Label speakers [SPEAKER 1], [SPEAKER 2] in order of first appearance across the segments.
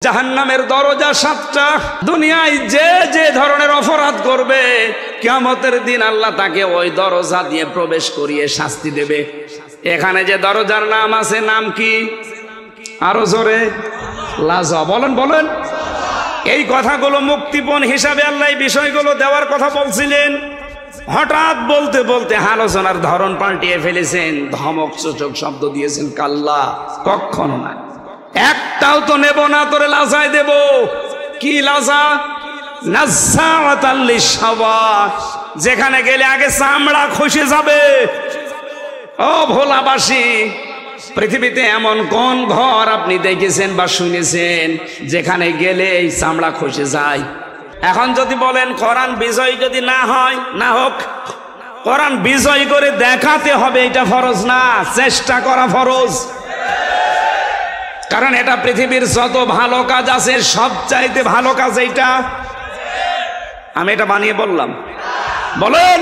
[SPEAKER 1] জাহান্নামের দরজা 7টা। দুনিয়ায় যে যে ধরনের অপরাধ করবে কিয়ামতের দিন আল্লাহ তাকে ওই দরজা দিয়ে প্রবেশ করিয়ে শাস্তি দেবে। এখানে যে দরজার নাম আছে, নাম কি? আরো জোরে লাজা বলেন বলেন। এই কথাগুলো মুক্তিপণ হিসাবে আল্লাহ এই বিষয়গুলো দেওয়ার কথা বলছিলেন। হঠাৎ বলতে বলতে আলোচনার ধরন পাল্টিয়ে ফেলেছেন, ধমক সূচক শব্দ দিয়েছেন কাল্লা, কখনো না। একটাও তো নেব না, তোরে লাজায় দেব। কি লাজা? নাজ্জাওয়াতাল লিশাওয়া, যেখানে গেলে আগে চামড়া খসে যাবে। ও ভোলাবাসী, পৃথিবীতে এমন কোন ঘর আপনি দেখেছেন বা শুনেছেন যেখানে গেলে এই চামড়া খসে যায়? এখন যদি বলেন কোরআন বিজয় যদি না হয়, না হোক, কোরআন বিজয় করে দেখাতে হবে, এটা ফরজ না, চেষ্টা করা ফরজ। কারণ এটা পৃথিবীর যত ভালো কাজ আছে সবচাইতে ভালো কাজ এইটা। আমি এটা বানিয়ে বললাম? বলেন।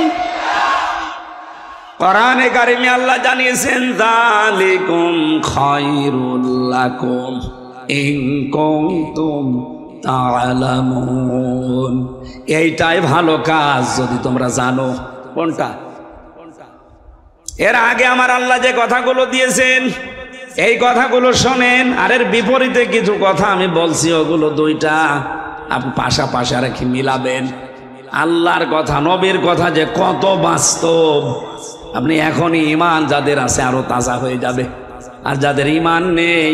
[SPEAKER 1] কোরআনে কারিমে আল্লাহ জানিয়েছেন, যালিকুম খায়রুল লাকুম ইন কুনতুম তা'লামুন। এইটাই ভালো কাজ যদি তোমরা জানো। কোনটা? এর আগে আমার আল্লাহ যে কথাগুলো দিয়েছেন এই কথাগুলো শোনেন, আর এর বিপরীতে কিছু কথা আমি বলছি, ওগুলো দুইটা আপনি পাশাপাশি রেখে মিলাবেন। আল্লাহর কথা, নবীর কথা যে কত বাস্তব, আপনি এখনই ঈমান যাদের আছে আরো তাজা হয়ে যাবে। আর যাদের ঈমান নেই,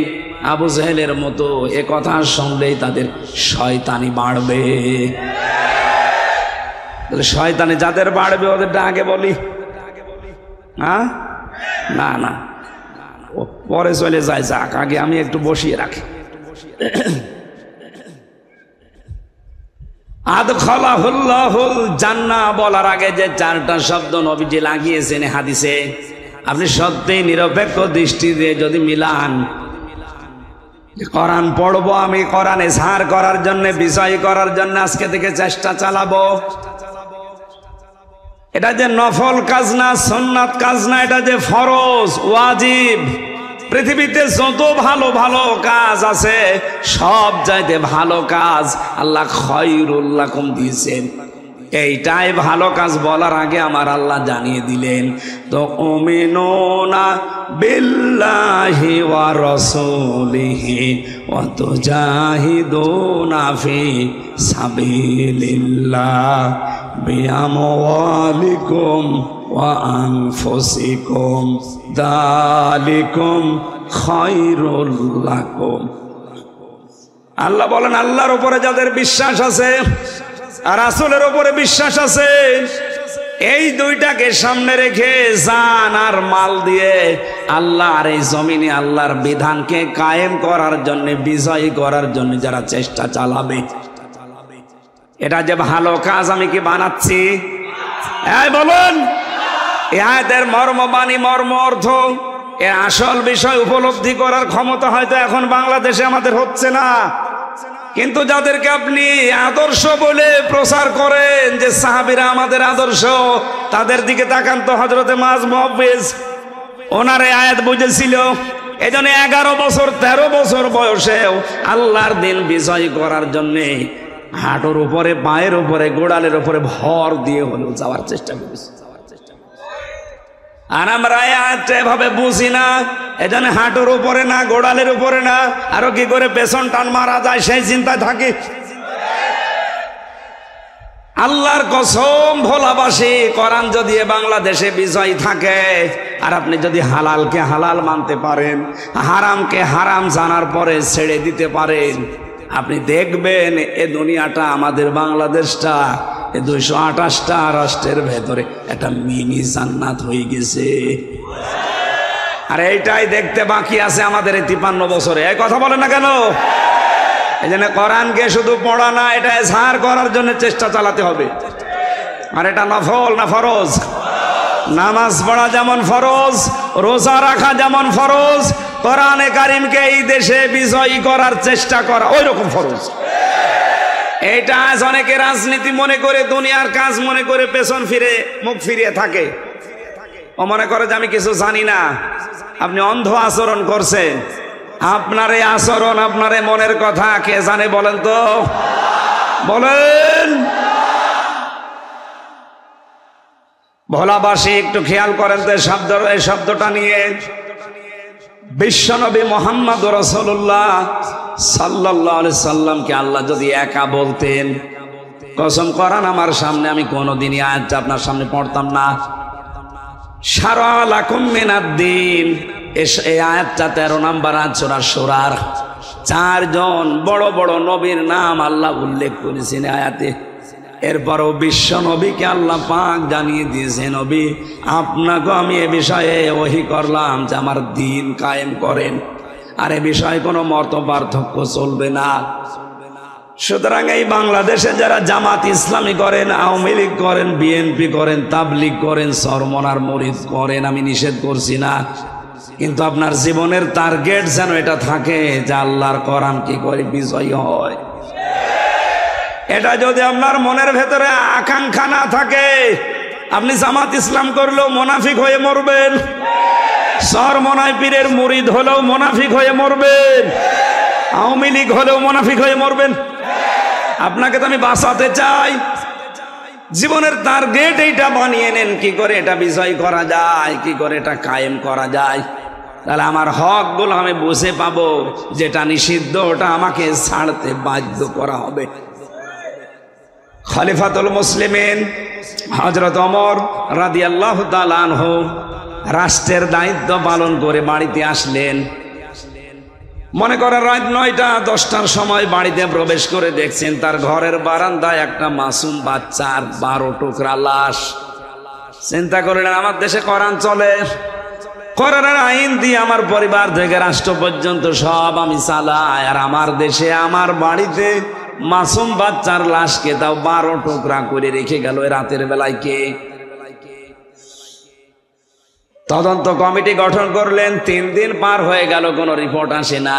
[SPEAKER 1] আবু জেহেলের মতো এ কথা শুনলেই তাদের শয়তানি বাড়বে। শয়তানি যাদের বাড়বে ওদেরটা আগে বলি? হ্যাঁ, না না, পরে চলে যায়, যাক, আগে আমি একটু বসিয়ে রাখি। আদখালাহুল্লাহুল জান্নাহ বলার আগে যে 4টা শব্দ নবীজি লাগিয়েছেন হাদিসে, আপনি সত্যিই নিরপেক্ষ দৃষ্টি দিয়ে যদি মিলান, কোরআন পড়বো আমি, কোরআনে ঝাড় করার জন্য, বিষয় করার জন্য আজকে থেকে চেষ্টা চালাবো। এটা যে নফল কাজ না, সুন্নাত কাজ না, এটা যে ফরজ, ওয়াজিব। পৃথিবীতে যত ভালো ভালো কাজ আছে সব চাইতে ভালো কাজ আল্লাহ খায়রুল লাকুম দিয়েছেন। এইটাই ভালো কাজ বলার আগে আমার আল্লাহ জানিয়ে দিলেন, তুমিনুনা বিল্লাহি ওয়া রাসূলিহি ওয়া তুজাহিদুনা ফি সাবিলিল্লাহ বিআমওয়ালিকুম ওয়া আনফুসিকুম যালিকুম খায়রুল লাকুম। আল্লাহ বলেন, আল্লাহর উপরে যাদের বিশ্বাস আছে আর রাসূলের উপরে বিশ্বাস আছে, এই দুইটাকে সামনে রেখে জান আর মাল দিয়ে আল্লাহ আর এই জমিনে আল্লাহর বিধানকে কায়েম করার জন্য, বিজয়ী করার জন্য যারা চেষ্টা চালাবে, এটা যে ভালো কাজ আমি কি বানাচ্ছি? এই বলুন, এই আয়াতের মর্মবাণী, মর্ম অর্থ, এর আসল বিষয় উপলব্ধি করার ক্ষমতা হয়তো এখন বাংলাদেশে আমাদের হচ্ছে না। কিন্তু যাদেরকে আপনি আদর্শ বলে প্রচার করেন যে সাহাবীরা আমাদের আদর্শ, তাদের দিকে তাকান তো। হযরতে মুআয মুহাব্বিজ, ওনার এই আয়াত বুঝেছিল, এজন্য 11 বছর 13 বছর বয়সেও আল্লাহর দিন বিজয় করার জন্যে হাঁটুর উপরে, পায়ের উপরে, গোড়ালের উপরে ভর দিয়ে হলেও যাওয়ার চেষ্টা করেছে। আর আমরা এভাবে বুঝি না, এজন্য হাঁটুর উপরে না, গোড়ালের উপরে না, আরো কি করে পেছন টান মারা যায় সেই চিন্তায় থাকি। আল্লাহর কসম ভোলাবাসী, কোরআন যদি বাংলাদেশে বিজয় থাকে আর আপনি যদি হালালকে হালাল মানতে পারেন, হারামকে হারাম জানার পরে ছেড়ে দিতে পারেন, আপনি দেখবেন এ দুনিয়াটা, আমাদের বাংলাদেশটা, 228টা রাষ্ট্রের ভেতরে একটা মিনি জান্নাত হয়ে গেছে। আর এইটাই দেখতে বাকি আছে আমাদের এই 53 বছরে। এই কথা বলেন না কেন? এই জন্য কোরআনকে শুধু পড়া না, এটা এজহার করার জন্য চেষ্টা চালাতে হবে। আর এটা নফল না ফরজ? নামাজ পড়া যেমন ফরজ, রোজা রাখা যেমন ফরজ, কোরআনে কারিমকে এই দেশে বিজয়ী করার চেষ্টা করা ওই রকম ফরজ। এটা আজ অনেকে রাজনীতি মনে করে, দুনিয়ার কাজ মনে করে পেছন ফিরে, মুখ ফিরিয়ে থাকে। ও মনে করে যে আমি কিছু জানি না। আপনি অন্ধ আচরণ করছেন, আপনার এই আচরণ, আপনার এই মনের কথা কে জানে বলেন তো? বলেন। ভোলাবাসী একটু খেয়াল করেন তো এই শব্দটা নিয়ে। বিশ্বনবী মুহাম্মদ রাসূলুল্লাহ সাল্লাল্লাহু আলাইহি সাল্লামকে আল্লাহ যদি একা বলতেন, কসম করান আমার সামনে আমি কোনোদিনই আয়াতটা আপনার সামনে পড়তাম না। শারা লাকুম মিনাদ-দ্বীন, এই আয়াতটা 13 নম্বর সূরা সূরার 4জন বড় বড় নবীর নাম আল্লাহ উল্লেখ করেছেন আয়াতে। এরপরও বিশ্ব নবীকে আল্লাহ পাক জানিয়ে দিয়েছে, নবী আপনাকে আমি এ বিষয়ে ওহী করলাম যে আমার দ্বীন কায়েম করেন, আর এ বিষয়ে কোনো মত পার্থক্য চলবে না। সুতরাং এই বাংলাদেশে যারা জামাত ইসলামী করেন, আওয়ামী লীগ করেন, বিএনপি করেন, তাবলীগ করেন, চরমনার মুরিদ করেন, আমি নিষেধ করছি না, কিন্তু আপনার জীবনের টার্গেট যেন এটা থাকে যে আল্লাহর কোরআন কি করে বিজয়ী হয়। এটা যদি আপনার মনের ভেতরে আকাঙ্ক্ষা না থাকে, আপনি জামাত ইসলাম করলেও মুনাফিক হয়ে মরবেন, চরমনায় পীরের মুরিদ হলেও মুনাফিক হয়ে মরবেন, আওয়ামী লীগ হলেও মুনাফিক হয়ে মরবেন। আপনাকে তো আমি বাঁচাতে চাই। জীবনের টার্গেট এইটা বানিয়ে নেন, কি করে এটা বিজয় করা যায়, কি করে এটা কায়েম করা যায়। তাহলে আমার হকগুলো আমি বুঝে পাবো, যেটা নিষিদ্ধ ওটা আমাকে ছাড়তে বাধ্য করা হবে। খলিফাতুল মুসলিমিন হযরত ওমর রাদিয়াল্লাহু তাআলা আনহু রাষ্ট্রের দায়িত্ব পালন করে বাড়িতে আসলেন। মনে করেন রাত 9টা 10টার সময় বাড়িতে প্রবেশ করে দেখছেন তার ঘরের বারান্দায় একটা মাসুম বাচ্চার 12 টুকরা লাশ। চিন্তা করলেন আমার দেশে কোরআন চলে, কোরআনের আইন দিয়ে আমার পরিবার থেকে রাষ্ট্র পর্যন্ত সব আমি চালাই, আর আমার দেশে আমার বাড়িতে মাসুম বাচ্চার লাশকে তাও 12 টুকরা করে রেখে গেল রাতের বেলায় কে? তদন্ত কমিটি গঠন করলেন। 3 দিন পার হয়ে গেল, কোনো রিপোর্ট আসে না।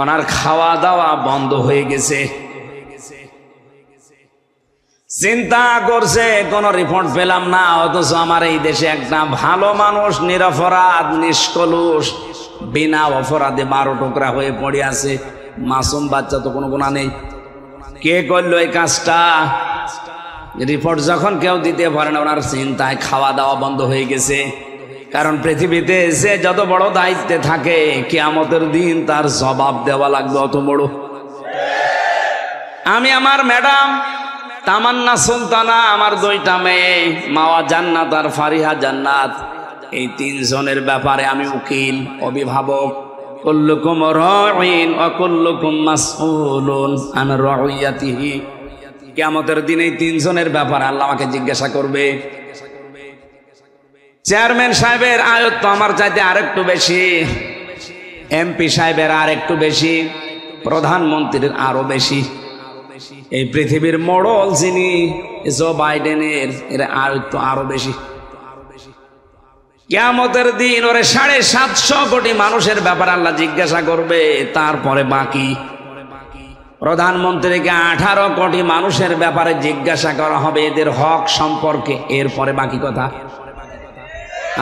[SPEAKER 1] ওনার খাওয়া দাওয়া বন্ধ হয়ে গেছে। চিন্তা করছে কোনো রিপোর্ট পেলাম না, অথচ আমার এই দেশে একটা ভালো মানুষ, নিরপরাধ, নিষ্কলুষ, বিনা অপরাধে 12 টুকরা হয়ে পড়ে আছে। মাসুম বাচ্চা তো কোনো গুনাহ নেই। কে করলো এই কাজটা? রিপোর্ট যখন কেউ দিতে পারে না, ওনার চিন্তায় খাওয়া দাওয়া বন্ধ হয়ে গেছে। কারণ পৃথিবীতে যে যত বড় দায়িত্বে থাকে, কিয়ামতের দিন তার জবাব দেওয়া লাগবে অত বড়। আমি আমার ম্যাডাম তামান্না সুলতানা, আমার 2টা মেয়ে মাওয়া জান্নাত আর ফারিহা জান্নাত, এই 3 জনের ব্যাপারে আমি উকিল, অভিভাবক। কুল্লুকুম রাঈন ওয়া কুল্লুকুম মাসউলুন আন রাইয়াতিহি। কিয়ামতের দিন এই 3 জনের ব্যাপারে আল্লাহ আমাকে জিজ্ঞাসা করবে। চেয়ারম্যান সাহেবের আয়ত তো আমার চাইতে আরেকটু বেশি, এমপি সাহেবের আরেকটু বেশি, প্রধানমন্ত্রীর আরো বেশি। এই পৃথিবীর মোড়ল যিনি জো বাইডেনের, এর আয়ত তো আরো বেশি। কিয়ামতের দিন ওরে 750 কোটি মানুষের ব্যাপারে আল্লাহ জিজ্ঞাসা করবে। তারপরে বাকি প্রধানমন্ত্রীকে 18 কোটি মানুষের ব্যাপারে জিজ্ঞাসা করা হবে এদের হক সম্পর্কে। এরপরে বাকি কথা।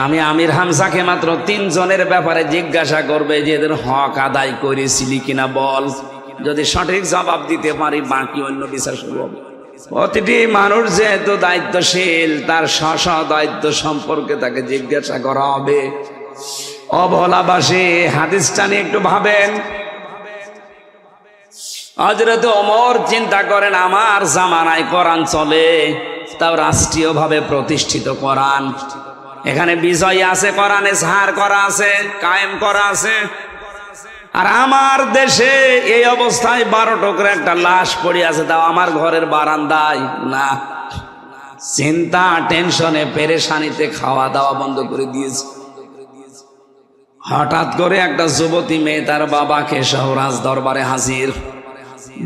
[SPEAKER 1] আমি আমির হামজাকে মাত্র 3 জনের ব্যাপারে জিজ্ঞাসা করবে যে এদের হক আদায় করেছিলি কিনা বল। যদি সঠিক জবাব দিতে পারি, বাকি অন্য বিচার শুরু হবে। প্রতিটি মানুষ যেহেতু দায়িত্বশীল, তার স্ব দায়িত্ব সম্পর্কে তাকে জিজ্ঞাসা করা হবে। অবলাবাসী হাদিসটা নিয়ে একটু ভাবেন। হযরত ওমর চিন্তা করেন, আমার জামানায় কোরআন চলে, তাও রাষ্ট্রীয়ভাবে প্রতিষ্ঠিত কোরআন। এখানে বিজয় আছে, কোরআনে সাহার করা আছে, কায়েম করা আছে। আর আমার দেশে এই অবস্থায় 12 টুকরা একটা লাশ পড়ে আছে, তাও আমার ঘরের বারান্দায়। না, চিন্তা, টেনশনে, পেরেশানিতে খাওয়া দাওয়া বন্ধ করে দিয়েছে। হঠাৎ করে একটা যুবতী মেয়ে তার বাবাকে সহ রাজ দরবারে হাজির,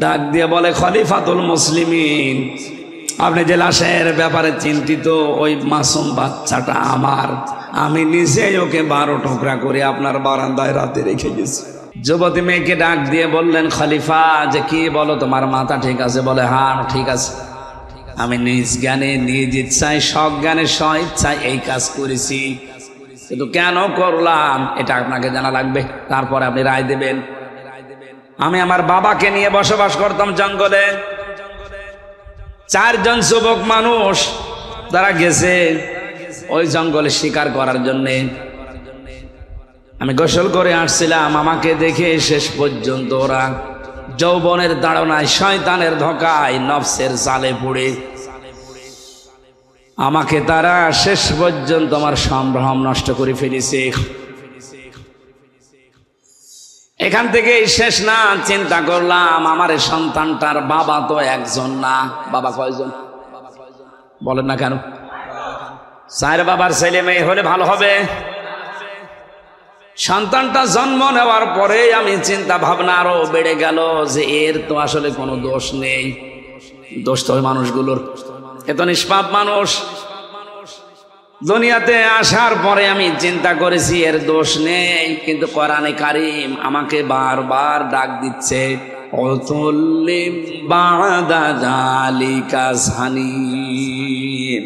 [SPEAKER 1] ডাক দিয়ে বলে, খলিফাতুল মুসলিমিন, আপনি যে লাশের ব্যাপারে চিন্তিত, ওই মাসুম বাচ্চাটা আমার, আমি নিজেই ওকে 12 টুকরা করে আপনার বারান্দায় রাতে রেখে গেছি। যুবতী মেয়েকে ডাক দিয়ে বললেন, খলিফা, যে কি বলো, তোমার মাথা ঠিক আছে? বলে, হ্যাঁ ঠিক আছে, আমি নিজ জ্ঞানে, নিজ ইচ্ছায়, সজ্ঞানে, স্ব ইচ্ছায় এই কাজ করেছি। কিন্তু কেন করলাম এটা আপনাকে জানা লাগবে, তারপরে আপনি রায় দেবেন। আমি আমার বাবাকে নিয়ে বসবাস করতাম জঙ্গলে। 4 জন যুবক মানুষ তারা গেছে ওই জঙ্গলে শিকার করার জন্যে। আমি গোসল করে আসছিলাম, আমাকে দেখে শেষ পর্যন্ত ওরা যৌবনের তাড়নায়, শয়তানের ধোঁকায়, নফসের জালে পড়ে আমাকে তারা শেষ পর্যন্ত আমার সম্ভ্রম নষ্ট করে ফেলেছে। এখান থেকে শেষ না, চিন্তা করলাম আমার এই সন্তানটার বাবা তো একজন না, বাবা কয়জন বলেন না কেন? 4 বাবার ছেলে মেয়ে হলে ভালো হবে। সন্তানটা জন্ম নেওয়ার পরে আমি চিন্তা ভাবনা আরো বেড়ে গেল যে এর তো আসলে কোনো দোষ নেই, দোষ তো ওই মানুষগুলোর। এত নিষ্পাপ মানুষ। দুনিয়াতে আসার পরে আমি চিন্তা করেছি এর দোষ নেই, কিন্তু কোরআনে কারীম আমাকে বারবার ডাক দিচ্ছে, অতুল্লিম বাদা যালিকা জানিম।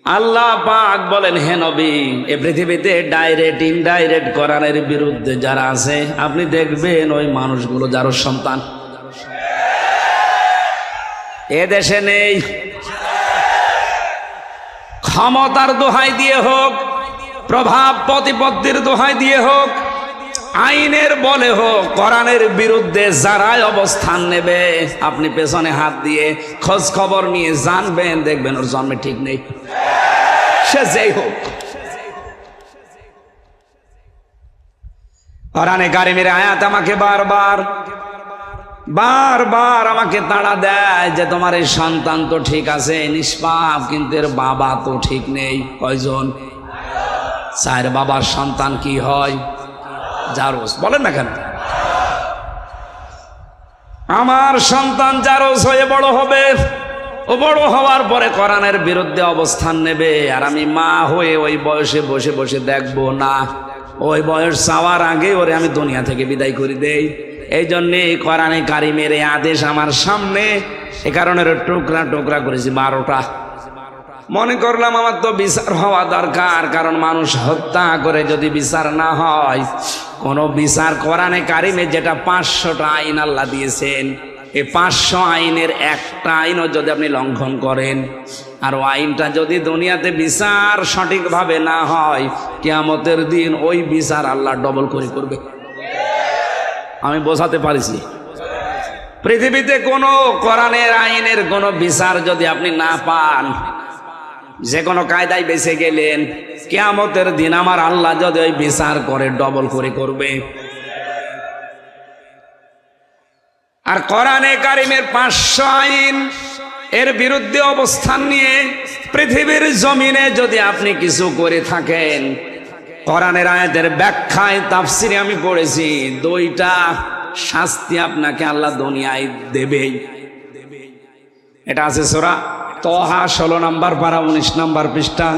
[SPEAKER 1] আল্লাহ পাক বলেন, হে নবী, এই পৃথিবীতে ডাইরেক্ট ইনডাইরেক্ট কোরআনের বিরুদ্ধে যারা আছে আপনি দেখবেন ওই মানুষগুলো যার সন্তান এ দেশে নেই। ক্ষমতার দোহাই দিয়ে হোক, প্রভাব প্রতিপত্তির দোহাই দিয়ে হোক, আইনের বলে হোক, কোরআনের বিরুদ্ধে যারাই অবস্থান নেবে আপনি পেছনে হাত দিয়ে খোঁজ খবর নিয়ে জানবেন, দেখবেন ওর জন্মে ঠিক নেই, সে যেই হোক। কোরআনে কারীমের আয়াত আমাকে বারবার আমাকে তাড়া দেয় যে তোমার এই সন্তান তো ঠিক আছে, নিষ্পাপ, কিন্তু এর বাবা তো ঠিক নেই। কয়জন? 4 বাবার সন্তান কি হয়? জারজ। বলেন না কেন? আমার সন্তান জারজ হয়ে বড় হবে, ও বড় হওয়ার পরে কোরআনের বিরুদ্ধে অবস্থান নেবে, আর আমি মা হয়ে ওই বয়সে বসে বসে দেখবো না। ওই বয়স চাওয়ার আগে ওরে আমি দুনিয়া থেকে বিদায় করে দেই। এই জন্যে কোরআনে কারীমের এই আদেশ আমার সামনে, এ কারণে টুকরা টুকরা করেছি 12টা। মনে করলাম আমার তো বিচার হওয়া দরকার, কারণ মানুষ হত্যা করে যদি বিচার না হয়, কোন বিচার কোরআনে কারীমে যেটা 500টা আইন আল্লাহ দিয়েছেন, এই 500 আইনের একটা আইনও যদি আপনি লঙ্ঘন করেন, আর আইনটা যদি দুনিয়াতে বিচার সঠিকভাবে না হয়, কিয়ামতের দিন ওই বিচার আল্লাহ ডবল করে করবে। আমি বোঝাতে পারিছি? পৃথিবীতে কোনো কোরআনের আইনের কোনো বিচার যদি আপনি না পান, যে কোনো কায়দায় বেঁচে গেলেন, কিয়ামতের দিন আমার আল্লাহ যদি ওই বিচার করে ডবল করে করবে। আর কোরআনে কারীমের 500 আইন এর বিরুদ্ধে অবস্থান নিয়ে পৃথিবীর জমিনে যদি আপনি কিছু করে থাকেন, কোরআনের আয়াতের ব্যাখ্যায় তাফসিরে আমি পড়েছি 2টা শাস্তি আপনাকে আল্লাহ দুনিয়ায় দেবেই। এটা আছে সূরা তহা 16 নম্বর পারা 19 নম্বর পৃষ্ঠা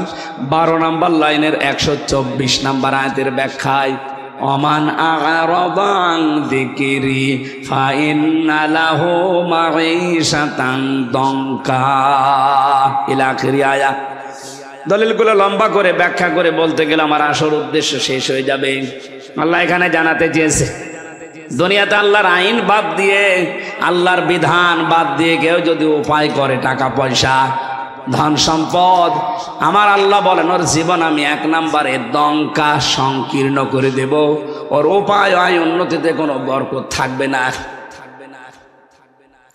[SPEAKER 1] 12 নম্বর লাইনের 124 নম্বর আয়াতের ব্যাখ্যায়, ওমান আ'রাদা আন যিকরি ফাইন্না লাহু মাঈশাতান দঙ্কা ইলা আখিরি আয়াত। দলিলগুলো লম্বা করে ব্যাখ্যা করে বলতে গেলে আমার আসল উদ্দেশ্য শেষ হয়ে যাবে। আল্লাহ এখানে জানাতে চেয়েছে, দুনিয়াতে আল্লাহর আইন বাদ দিয়ে, আল্লাহর বিধান বাদ দিয়ে কেউ যদি উপায় করে টাকা পয়সা, ধন সম্পদ, আমার আল্লাহ বলেন ওর জীবন আমি 1 নম্বরে দঙ্কা সংকীর্ণ করে দেব, ওর উপায় আয় উন্নতিতে কোনো বরকত থাকবে না।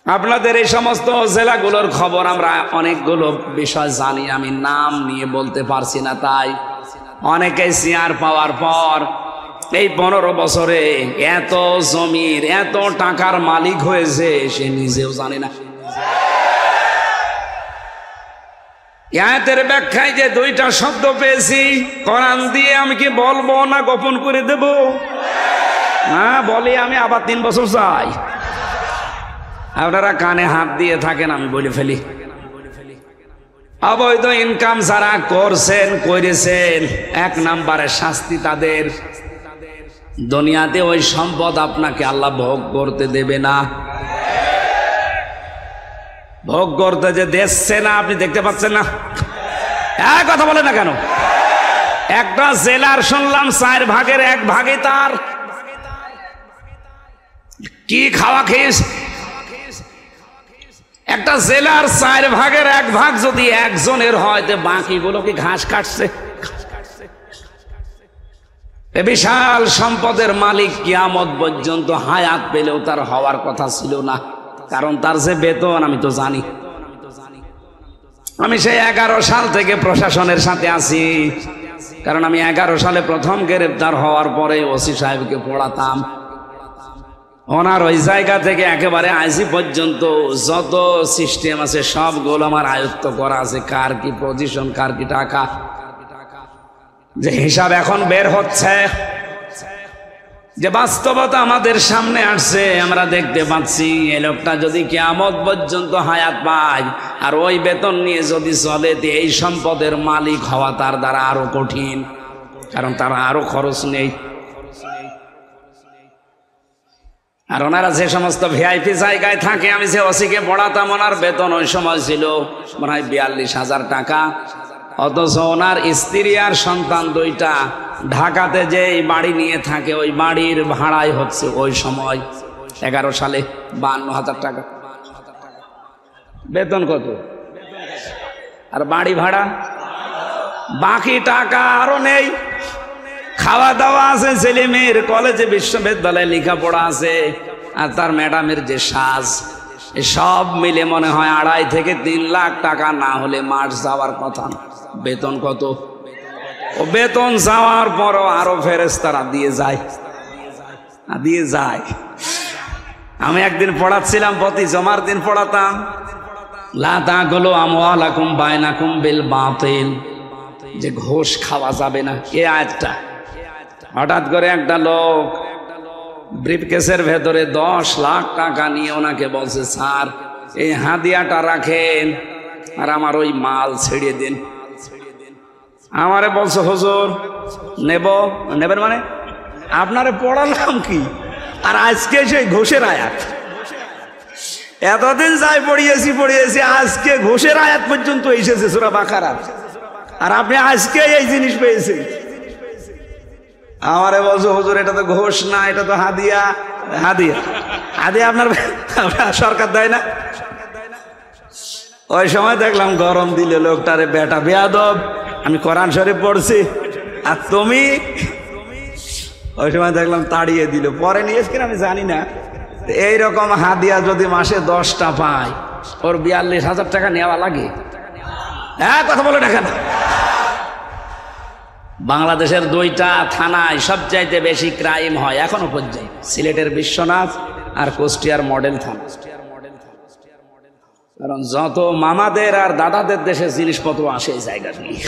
[SPEAKER 1] আপনাদের এই সমস্ত জেলাগুলোর খবর আমরা অনেকগুলো বিষয় জানি, আমি নাম নিয়ে বলতে পারছি না, তাই অনেকে চেয়ার পাওয়ার পর এই 15 বছরে এত জমির এত টাকার মালিক হয়েছে সে নিজেও জানে না। আয়াতের ব্যাখ্যায় যে 2টা শব্দ পেয়েছি কোরআন দিয়ে, আমি কি বলবো না গোপন করে দেব? হ্যাঁ বলি, আমি আবার 3 বছর চাই। আপনারা কানে হাত দিয়ে থাকেন, আমি বলে ফেলি। অবৈধ ইনকাম যারা করছেন করেছেন, 1 নম্বরে শাস্তি তাদের, দুনিয়াতে ওই সম্পদ আপনাকে আল্লাহ ভোগ করতে দেবে না। ভোগ করতে যে দিচ্ছে না, আপনি দেখতে পাচ্ছেন না? কথা বলে না কেন? একটা জেলার শুনলাম 4 ভাগের 1 ভাগে তার কি খাওয়া খেয়েছ। একটা জেলার 4 ভাগের 1 ভাগ যদি একজনের হয় তো বাকিগুলো কি ঘাস কাটছে? বিশাল সম্পদের মালিক কিয়ামত পর্যন্ত হায়াত পেলেও তার হওয়ার কথা ছিল না, কারণ তার যে বেতন আমি তো জানি। আমি সেই 11 সাল থেকে প্রশাসনের সাথে আছি, কারণ আমি 11 সালে প্রথম গ্রেফতার হওয়ার পরে ওসি সাহেবকে পড়াতাম। ওনার ওই জায়গা থেকে একেবারে আইসি পর্যন্ত যত সিস্টেম আছে সবগুলো আমার আয়ত্ত করা আছে, কার কি পজিশন, কার কি টাকা, যে হিসাব এখন বের হচ্ছে, যে বাস্তবতা আমাদের সামনে আসছে। আমরা দেখতে পাচ্ছি এই লোকটা যদি কিয়ামত পর্যন্ত হায়াত পায় আর ওই বেতন নিয়ে যদি চলে, এই সম্পদের মালিক হওয়া তার দ্বারা আরো কঠিন, কারণ তার আরো খরচ নেই। আর ওনারা যে সমস্ত ভিআইপি জায়গায় থাকে, আমি যে ওসিকে পড়াতাম, ওনার বেতন ওই সময় ছিল মনে হয় 42,000 টাকা, অথচ ওনার স্ত্রী আর সন্তান 2টা ঢাকাতে যে বাড়ি নিয়ে থাকে, ওই বাড়ির ভাড়াই হচ্ছে ওই সময় 11 সালে 52,000 টাকা। বেতন কত? আর বাড়ি ভাড়া, বাকি টাকা আরো নেই। খাওয়া দাওয়া আছে, ছেলে মেয়ের কলেজে বিশ্ববিদ্যালয়ে লেখাপড়া আছে, আর তার ম্যাডামের যে সাজ, সব মিলে মনে হয় 2.5 থেকে 3 লাখ টাকা না হলে মাস যাওয়ার কথা। বেতন কত? ও বেতন যাওয়ার পরও আরো ফেরেশতারা দিয়ে যায়। আমি একদিন পড়াচ্ছিলাম, প্রতি জমার দিন পড়াতাম, লা তাকুলু আমওয়ালাকুম বাইনাকুম বিল বাতিল, যে ঘুষ খাওয়া যাবে না। এই আয়াতটা হঠাৎ করে একটা লোক ব্রিফকেসের ভেতরে 10 লাখ টাকা নিয়ে ওনাকে বলছে, স্যার এই হাদিয়াটা রাখেন আর আমার ওই মাল ছেড়ে দিন। আমারে বলছে, হুজুর নেবেন মানে আপনারে পড়ালাম কি, আর আজকে সেই ঘুষের আয়াত। এতদিন যাই পড়িয়েছি, আজকে ঘুষের আয়াত পর্যন্ত এসেছে সূরা বাকারা, আর আপনি আজকে এই জিনিস পেয়েছেন। আমারে বলছো, হুজুর এটা তো ঘুষ না, এটা তো হাদিয়া। আপনার সরকার দেয় না। ওই সময় দেখলাম গরম দিলে লোকটারে, বেটা বেয়াদব, আমি কোরআন শরীফ পড়ছি আর তুমি। ওই সময় দেখলাম তাড়িয়ে দিল। পরে নিয়েছ কিনা আমি জানি না। এইরকম হাদিয়া যদি মাসে 10টা পায়, ওর 42,000 টাকা নেওয়া লাগে। হ্যাঁ, কথা বলে দেখেন। বাংলাদেশের 2টা থানায় সবচাইতে বেশি ক্রাইম হয় এখনো পর্যন্ত, সিলেটের বিশ্বনাথ আর কুষ্টিয়ার মডেল থানা। কারণ যত মামাদের আর দাদাদের দেশে জিনিসপত্র আসে এই জায়গা নিয়ে,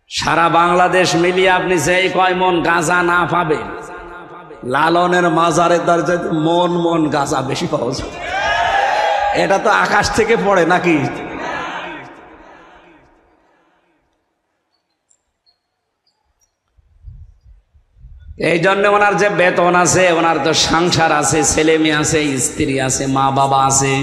[SPEAKER 1] সারা বাংলাদেশ মিলিয়ে আপনি যেই কয় মন গাঁজা না পাবেন, লালনের মাজারের দরজা মন গাঁজা বেশি পাওয়া যায়। এটা তো আকাশ থেকে পড়ে নাকি? এই জন্য ওনার যে বেতন আছে, ওনার তো সংসার আছে, ছেলে মেয়ে আছে, স্ত্রী আছে, মা বাবা আছে,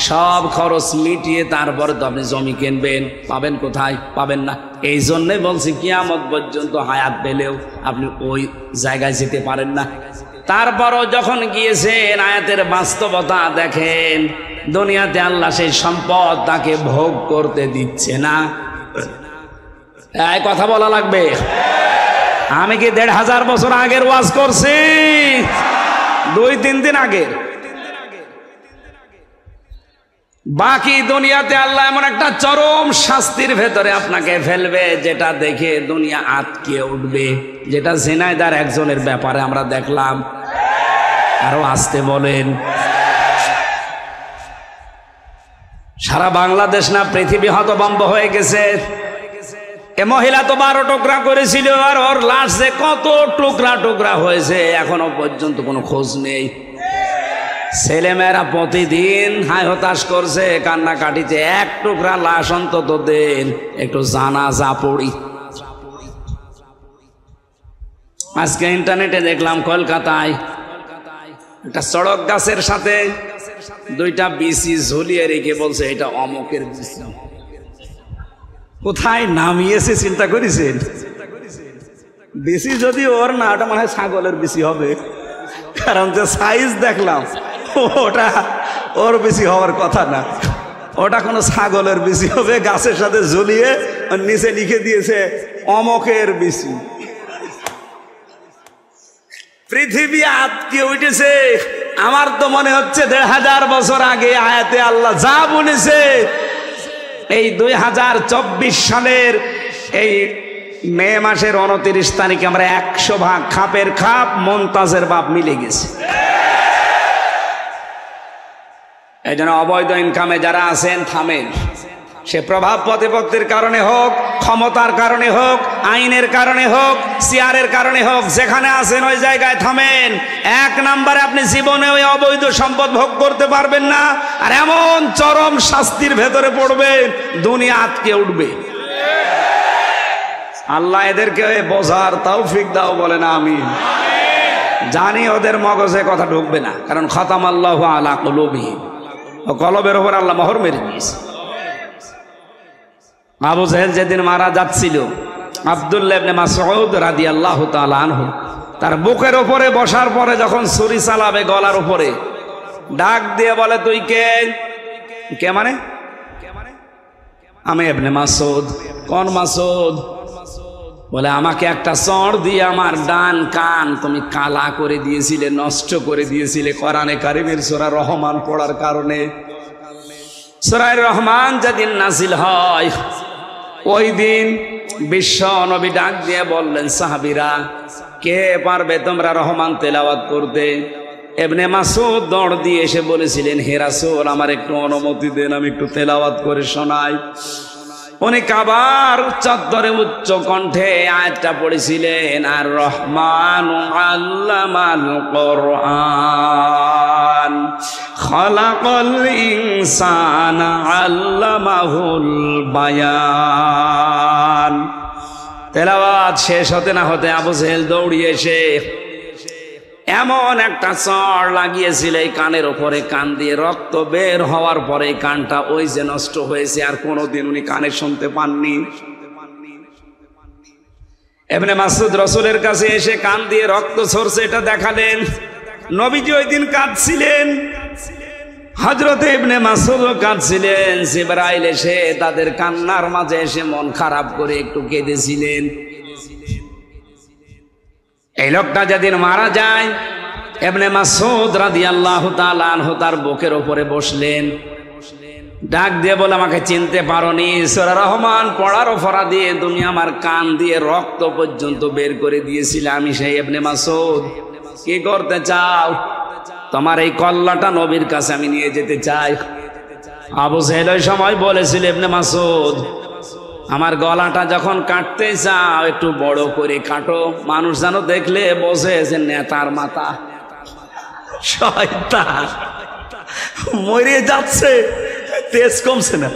[SPEAKER 1] সব খরচ মিটিয়ে তারপরে তো আপনি জমি কিনবেন। পাবেন কোথায়? পাবেন না। এই জন্যই বলছি কিয়ামত পর্যন্ত হায়াত পেলেও আপনি ওই জায়গায় যেতে পারেন না। তারপরও যখন গিয়েছেন, আয়াতের বাস্তবতা দেখেন, দুনিয়াতে আল্লাহ সেই সম্পদ তাকে ভোগ করতে দিচ্ছে না। এই কথা বলা লাগবে। আমি কি 1,500 বছর আগের ওয়াজ করছি? 2-3 দিন আগের। বাকি দুনিয়াতে আল্লাহ এমন একটা চরম শাস্তির ভেতরে আপনাকে ফেলবে, যেটা দেখে দুনিয়া আটকে উঠবে, যেটা ঝিনাইদার একজনের ব্যাপারে আমরা দেখলাম। আরো আসতে বলেন। সারা বাংলাদেশ না পৃথিবী হতভম্ব হয়ে গেছে। এ মহিলা তো 12 টুকরা করেছিল, আর ওর লাশ যে কত টুকরা হয়েছে এখনো পর্যন্ত কোনো খোঁজ নেই। ছেলেমেয়েরা প্রতিদিন হায় হতাশ করছে, কান্নাকাটিতে, 1 টুকরা লাশ অন্তত দেন, একটু জানাজা পড়ি। আজকে ইন্টারনেটে দেখলাম কলকাতায় একটা সড়ক গাছের সাথে 2টা বিসি ঝুলিয়ে রেখে বলছে এটা অমকের বিসি। কোথায় নামিয়েছে চিন্তা করেছেন? বেশি যদি ওর না, ওটা মনে হয় ছাগলের বেশি হবে, কারণ যে সাইজ দেখলাম ওটা ওর বেশি হওয়ার কথা না, ওটা কোনো ছাগলের বেশি হবে। গাছের সাথে ঝুলিয়ে ওর নিচে লিখে দিয়েছে অমকের বেশি। পৃথিবী আটকে উঠেছে। আমার তো মনে হচ্ছে ১৫০০ বছর আগে আয়াতে আল্লাহ যা বলেছে, এই ২০২৪ সালের এই মে মাসের ২৯ তারিখে আমরা ১০০ ভাগ খাপের খাপ মমতাজের বাপ মিলে গেছে। এই জন্য অবৈধ ইনকামে যারা আছেন থামেন। সে প্রভাব প্রতিপত্তির কারণে হোক, ক্ষমতার কারণে হোক, আইনের কারণে হোক, চেয়ারের কারণে হোক, যেখানে আছেন ওই জায়গায় থামেন। ১ নম্বরে আপনি জীবনে ওই অবৈধ সম্পদ ভোগ করতে পারবেন না, আর এমন চরম শাস্তির ভেতরে পড়বেন দুনিয়া আটকে উঠবে। আল্লাহ এদেরকে বোঝার তৌফিক দাও, বলে না আমিন। জানি ওদের মগজে কথা ঢুকবে না, কারণ খতামাল্লাহু আলা কুলুবিহিম, কলবের উপর আল্লাহ মোহর মেরে দিয়েছে। আবু জাহেল যেদিন মারা যাচ্ছিল, আব্দুল্লাহ ইবনে মাসউদ রাদিয়াল্লাহু তাআলা আনহু তার বুকের উপরে বসার পরে যখন ছুরি চালাবে গলার উপরে, ডাক দিয়ে বলে, তুই কে? কে মানে? আমি ইবনে মাসউদ। কোন মাসউদ? বলে, আমাকে একটা চড় দিয়ে আমার ডান কান তুমি কালা করে দিয়েছিলে, নষ্ট করে দিয়েছিলে কোরআনে কারিমের সূরা রহমান পড়ার কারণে। সূরা রহমান যেদিন নাজিল হয়, ওই দিন বিশ্ব নবী ডাক দিয়ে বললেন, সাহাবীরা কে পারবে তোমরা রহমান তেলাওয়াত করতে? ইবনে মাসউদ দৌড় দিয়ে এসে বলেছিলেন, হে রাসূল, আমার একটু অনুমতি দেন, আমি একটু তেলাওয়াত করে শোনাই। উনি কাবার চত্বরে উচ্চ কণ্ঠে আয়াতটা পড়েছিলেন, আর রহমানু আল্লামাল কোরআন খালাকাল ইনসানা আল্লামাহুল বায়ান। তেলাওয়াত শেষ হতে না হতে আবু জাহেল দৌড়িয়ে এসে এমন একটা চড় লাগিয়েছিল এই কানের ওপরে, কান দিয়ে রক্ত বের হওয়ার পরে কানটা ওই যে নষ্ট হয়েছে, আর কোনোদিন উনি কানে শুনতে পাননি। ইবনে মাসউদ রাসূলের কাছে এসে কান দিয়ে রক্ত ঝরছে এটা দেখালেন। নবীজি ওই দিন কাঁদছিলেন, হযরত ইবনে মাসউদ কাঁদছিলেন। জিবরাইল এসে তাদের কান্নার মাঝে এসে মন খারাপ করে একটু কেঁদেছিলেন। এই লোকটা যেদিন মারা যায়, ইবনে মাসউদ রাদিয়াল্লাহু তাআলা আনহু তার বুকের উপরে বসলেন, ডাক দিয়ে বলে, আমাকে চিনতে পারোনি? সূরা রহমান পড়ার অপরাধে তুমি আমার কান দিয়ে রক্ত পর্যন্ত বের করে দিয়েছিলে। আমি সেই ইবনে মাসউদ। কি করতে চাও? তোমার এই কল্লাটা নবীর কাছে আমি নিয়ে যেতে চাই। আবু জাহেল ওই সময় বলেছিল, ইবনে মাসউদ, আমার গলাটা যখন কাটতে চাও একটু বড় করে কাটো, মানুষ যেন দেখলে বোঝে যে নেতার মাথা। শয়তান মরে যাচ্ছে, তেজ কমছে না।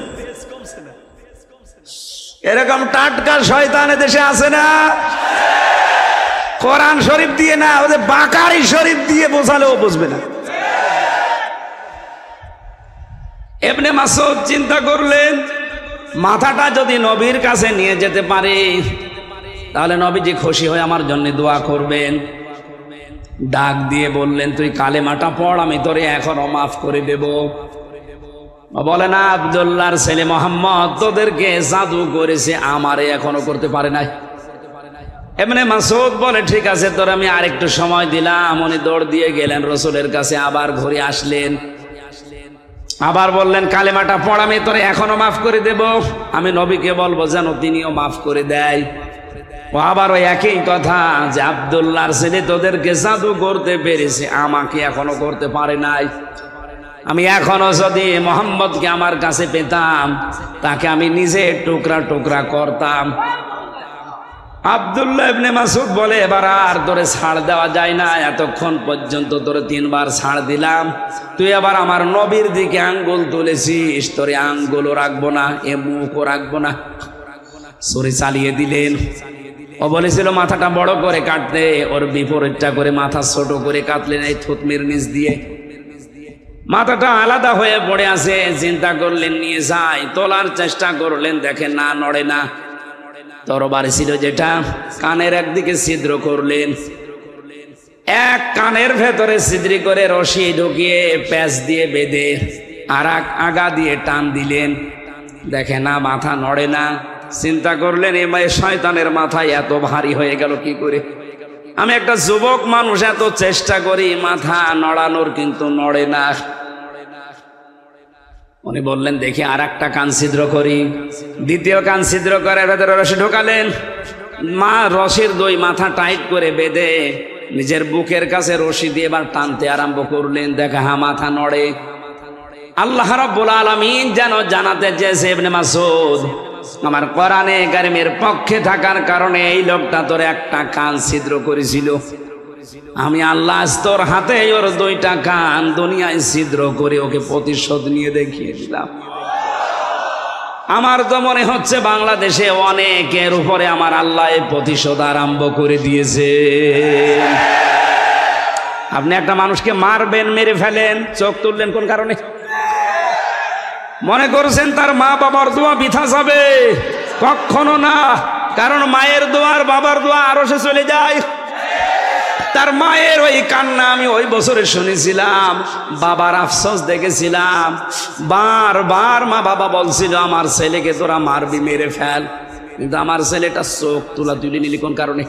[SPEAKER 1] এরকম টাটকা শয়তান দেশে আছে না? কোরআন শরীফ দিয়ে না, ওদের বাকারি শরীফ দিয়ে বোঝালেও বুঝবে না। ইবনে মাসউদ চিন্তা করলেন, মাথাটা যদি নবীর কাছে নিয়ে যেতে পারে তাহলে নবীজি খুশি হয়ে আমার জন্য দোয়া করবেন। ডাক দিয়ে বললেন, তুই কালেমাটা পড়, আমি তোরে এখনো মাফ করে দেব। বলে না, আব্দুল্লাহর ছেলে মোহাম্মদ তোদেরকে জাদু করেছে, আমারে এখনো করতে পারে নাই। ইবনে মাসউদ বলে, ঠিক আছে, তোর আমি আরেকটু সময় দিলাম। উনি দৌড় দিয়ে গেলেন রাসূলের কাছে, আবার ঘুরে আসলেন, আবার বললেন, কালেমাটা পড়, আমি তোরে এখনো মাফ করে দেব। আমি নবীকে বলবো যেন তিনিও মাফ করে দেয়। ও আবার ওই একই কথা যে আব্দুল্লাহর ছেলে তোদেরকে জাদু করতে পেরেছে, আমাকে এখনো করতে পারে নাই। আমি এখনো যদি মোহাম্মদকে আমার কাছে পেতাম, তাকে আমি নিজে টুকরা টুকরা করতাম। আব্দুল্লাহ ইবনে মাসউদ বলে, এবার আর তোরে ছাড় দেওয়া যায় না, এতক্ষণ পর্যন্ত তোরে 3 বার ছাড় দিলাম, তুই আবার আমার নবীর দিকে আঙ্গুল তুলেছিস, তোরে আঙ্গুলও রাখবো না, এ মুখও রাখবো না। ছুরি চালিয়ে দিলেন। ও বলেছিল মাথাটা বড় করে কাটতে, ওর বিপরীতটা করে মাথা ছোট করে কাটলেন এই থুতনির নিচ দিয়ে। মাথাটা আলাদা হয়ে পড়ে আছে। চিন্তা করলেন নিয়ে যাই, তোলার চেষ্টা করলেন, দেখেন না, নড়ে না। তরবারি ছিল যেটা, কানের একদিকে ছিদ্র করলেন, এক কানের ভেতরে ছিদ্রি করে রশি ঢুকিয়ে প্যাচ দিয়ে বেঁধে আর আগা দিয়ে টান দিলেন, দেখে না, মাথা নড়ে না। চিন্তা করলেন এই শয়তানের মাথায় এত ভারী হয়ে গেল কি করে। আমি একটা যুবক মানুষ, এত চেষ্টা করি মাথা নড়ানোর, কিন্তু নড়ে না। উনি বললেন দেখি আর একটা কান ছিদ্র করি। দ্বিতীয় কান ছিদ্র করে ভেতরে রশি ঢোকালেন, রশির দই মাথা টাইট করে বেঁধে নিজের বুকের কাছে রশি দিয়ে এবার টানতে আরম্ভ করলেন, দেখা হ্যাঁ মাথা নড়ে। আল্লাহ রাব্বুল আলামিন যেন জানাতে চেয়েছে, ইবনে মাসউদ, আমার কোরআনে কারিমের পক্ষে থাকার কারণে এই লোকটা তোর একটা কান ছিদ্র করেছিল, আমি আল্লাহ তোর হাতে ওর দুইটা কান দুনিয়ায় ছিদ্র করে ওকে প্রতিশোধ নিয়ে দেখিয়ে দিলাম। আমার তো মনে হচ্ছে বাংলাদেশে অনেকের উপরে আমার আল্লাহ এই প্রতিশোধ আরম্ভ করে দিয়েছে। আপনি একটা মানুষকে মারবেন, মেরে ফেলেন, চোখ তুললেন কোন কারণে? মনে করছেন তার মা বাবার দোয়া বৃথা যাবে? কখনো না। কারণ মায়ের দোয়া আর বাবার দোয়া আরশে চলে যায়। তার মায়ের ওই কান্না আমি ওই বছরে শুনেছিলাম, বাবার আফসোস দেখেছিলাম। বারবার মা বাবা বলছিল আমার ছেলেকে তোরা মারবি, মেরে ফেল, কিন্তু আমার ছেলেটা চোখ তুলি নিলি কোন কারণে?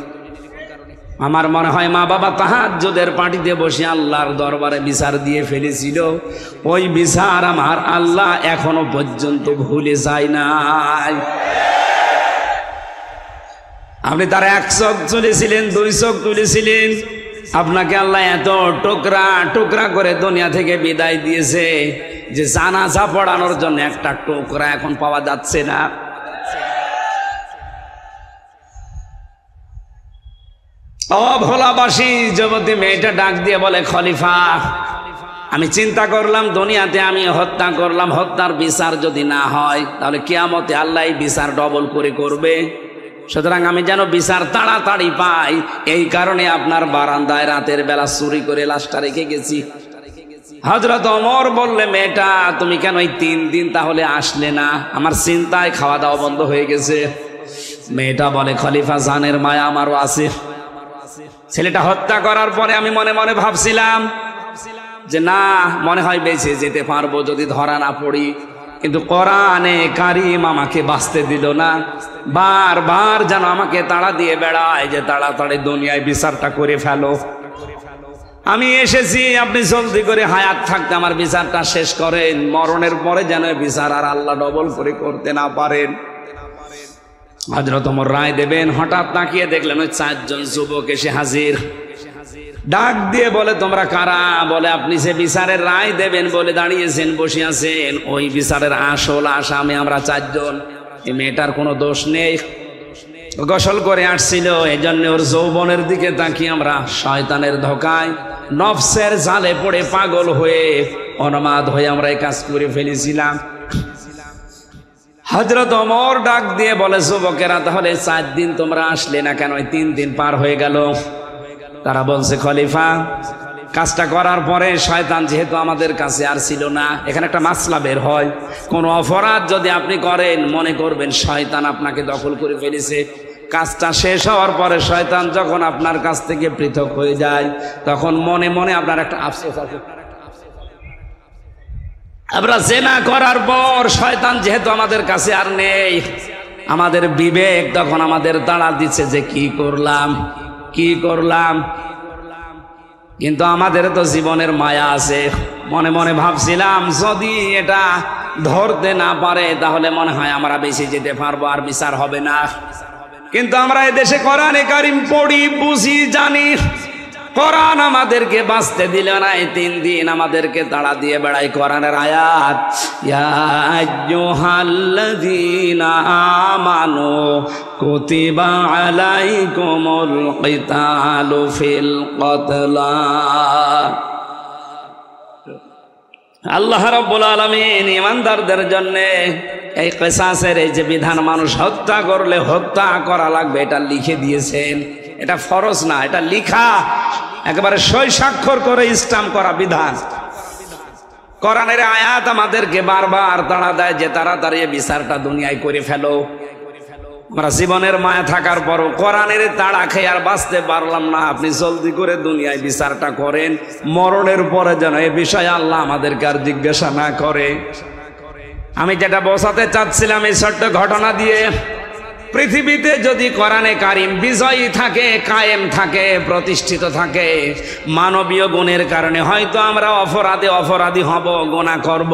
[SPEAKER 1] আমার মনে হয় মা বাবা তাহাজ্জুদের পার্টিতে বসে আল্লাহর দরবারে বিচার দিয়ে ফেলেছিল। ওই বিচার আমার আল্লাহ এখনো পর্যন্ত ভুলে যায় নাই। আপনি তার এক চোখ তুলেছিলেন, দুই চোখ তুলেছিলেন, আপনাকে আল্লাহ এত টুকরা টুকরা করে দুনিয়া থেকে বিদায় দিয়েছে যে জানাজা পড়ানোর জন্য একটা টুকরা এখন পাওয়া যাচ্ছে না। ভোলাবাসী যুবতী মেয়েটা ডাক দিয়ে বলে, খলিফা, আমি চিন্তা করলাম দুনিয়াতে আমি হত্যা করলাম, হত্যার বিচার যদি না হয় তাহলে কিয়ামতে আল্লাহ বিচার ডবল করে করবে। সুতরাং আমি যেন বিচার তাড়াতাড়ি পাই, এই কারণে আপনার বারান্দায় রাতের বেলা চুরি করে লাশটা রেখে গেছি। হযরত ওমর বললে, মেয়েটা তুমি কেন এই 3 দিন তাহলে আসলে না? আমার চিন্তায় খাওয়া দাওয়া বন্ধ হয়ে গেছে। মেয়েটা বলে, খলিফা, জানের মায়া আমারও আছে। ছেলেটা হত্যা করার পরে আমি মনে মনে ভাবছিলাম যে না, মনে হয় বেঁচে যেতে পারবো যদি ধরা না পড়ি, কিন্তু কোরআনে কারিম আমাকে বাঁচতে দিল না। বারবার যেন আমাকে তাড়া দিয়ে বেড়ায় যে তাড়াতাড়ি দুনিয়ায় বিচারটা করে ফেলো। আমি এসেছি, আপনি জলদি করে হায়াত থাকতে আমার বিচারটা শেষ করেন, মরণের পরে যেন বিচার আর আল্লাহ ডবল করে করতে না পারেন। হযরত ওমর রায় দেবেন, হঠাৎ তাকিয়ে দেখলেন ওই 4 জন যুবক এসে হাজির। ডাক দিয়ে বলে, তোমরা কারা? বলে, আপনি যে বিচারের রায় দেবেন বলে দাঁড়িয়েছেন, বসে আছেন, ওই বিচারের আসল আসামি আমরা 4 জন। এই মেয়েটার কোনো দোষ নেই, গোসল করে আসছিল, এই জন্য ওর যৌবনের দিকে তাকিয়ে আমরা শয়তানের ধোকায় নফসের জালে পড়ে পাগল হয়ে অনমাদ হয়ে আমরা এই কাজ করে ফেলেছিলাম। হযরত ওমর ডাক দিয়ে বলে, যুবকেরা, তাহলে 4 দিন তোমরা আসলে না কেন? 3 দিন পার হয়ে গেল। তারা বলছে, খলিফা, কাজটা করার পরে শয়তান যেহেতু আমাদের কাছে আর ছিল না, এখানে একটা মাসলা বের হয়, কোন অপরাধ যদি আপনি করেন মনে করবেন শয়তান আপনাকে দখল করে ফেলেছে, কাজটা শেষ হওয়ার পরে শয়তান যখন আপনার কাছ থেকে পৃথক হয়ে যায় তখন মনে মনে আপনার একটা আফসোস আছে। আমরা জেনা করার পর শয়তান যেহেতু আমাদের কাছে আর নেই, আমাদের বিবেক তখন আমাদের তাড়া দিচ্ছে যে কি করলাম। কিন্তু আমাদের তো জীবনের মায়া আছে। মনে মনে ভাবছিলাম যদি এটা ধরতে না পারে তাহলে মনে হয় আমরা বেঁচে যেতে পারবো, আর বিচার হবে না। কিন্তু আমরা এদেশে কোরআনে কারিম পড়ি, বুঝি, জানি, কোরআন আমাদেরকে বাঁচতে দিল না। এই 3 দিন আমাদেরকে তাড়া দিয়ে বেড়াই কোরআনের আয়াত, ইয়া আইয়ুহাল্লাযীনা আমানু কুতিবা আলাইকুমুল কিতালু ফিল কতলা। আল্লাহ রাব্বুল আলামিন ঈমানদারদের জন্য এই কিসাসের এই যে বিধান, মানুষ হত্যা করলে হত্যা করা লাগবে, এটা লিখে দিয়েছেন। এটা ফরজ না, এটা লিখা, একেবারে সই স্বাক্ষর করে স্টাম্প করা বিধান। কোরআনের আয়াত আমাদেরকে বারবার তাড়া দেয় যে তাড়াতাড়ি বিচারটা দুনিয়ায় করে ফেলো। আমরা জীবনের মায়া থাকার পরও কোরআনের তাড়া খেয়ে আর বাঁচতে পারলাম না। আপনি জলদি করে দুনিয়ায় বিচারটা করেন, মরণের পরে যেন এ বিষয়ে আল্লাহ আমাদেরকে আর জিজ্ঞাসা না করে। আমি যেটা বোঝাতে চাচ্ছিলাম এই ছোট্ট ঘটনা দিয়ে, পৃথিবীতে যদি কোরআনে কারিম বিজয়ী থাকে, কায়েম থাকে, প্রতিষ্ঠিত থাকে, মানবীয় গুণের কারণে হয়তো আমরা অপরাধী হব, গুনাহ করব,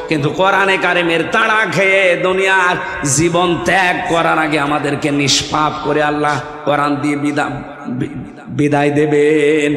[SPEAKER 1] কিন্তু কোরআনে কারিমের তাড়া খেয়ে দুনিয়ার জীবন ত্যাগ করার আগে আমাদেরকে নিষ্পাপ করে আল্লাহ কোরআন দিয়ে বিদায় দেবেন।